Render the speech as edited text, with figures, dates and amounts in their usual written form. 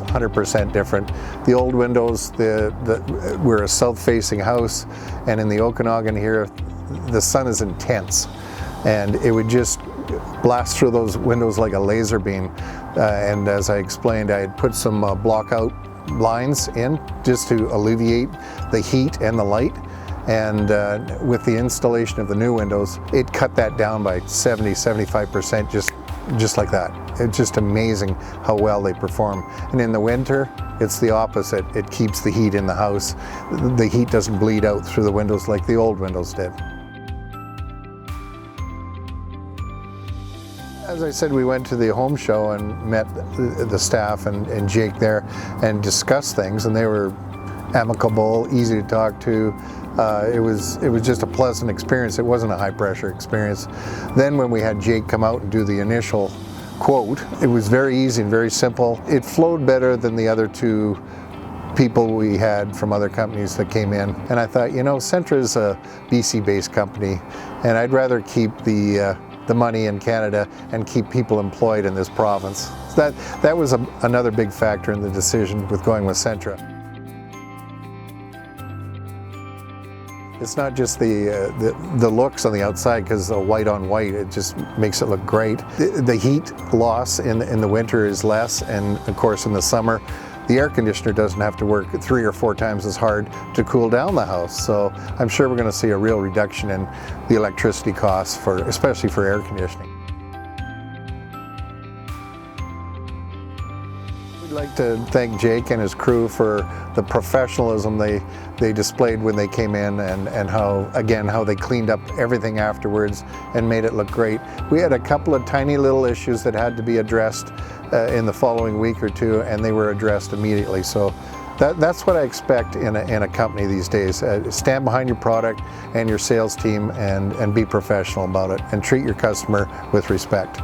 it's 100% different. The old windows, we're a south-facing house, and in the Okanagan here, the sun is intense, and it would just blast through those windows like a laser beam. And as I explained, I had put some block-out blinds in just to alleviate the heat and the light. And with the installation of the new windows, it cut that down by 70–75% just like that. It's just amazing how well they perform. And in the winter, it's the opposite. It keeps the heat in the house. The heat doesn't bleed out through the windows like the old windows did. As I said, we went to the home show and met the staff and Jake there and discussed things, and they were amicable, easy to talk to. It was just a pleasant experience. It wasn't a high pressure experience. Then when we had Jake come out and do the initial quote, it was very easy and very simple. It flowed better than the other two people we had from other companies that came in. And I thought, you know, Centra is a BC-based company, and I'd rather keep the money in Canada and keep people employed in this province. So that was another big factor in the decision with going with Centra. It's not just the looks on the outside, because the white on white, it just makes it look great. The heat loss in the winter is less, and of course in the summer, the air conditioner doesn't have to work 3 or 4 times as hard to cool down the house. So I'm sure we're going to see a real reduction in the electricity costs, especially for air conditioning. We'd like to thank Jake and his crew for the professionalism they displayed when they came in, and how they cleaned up everything afterwards and made it look great. We had a couple of tiny little issues that had to be addressed in the following week or two, and they were addressed immediately. So that's what I expect in a company these days. Stand behind your product and your sales team, and be professional about it, and treat your customer with respect.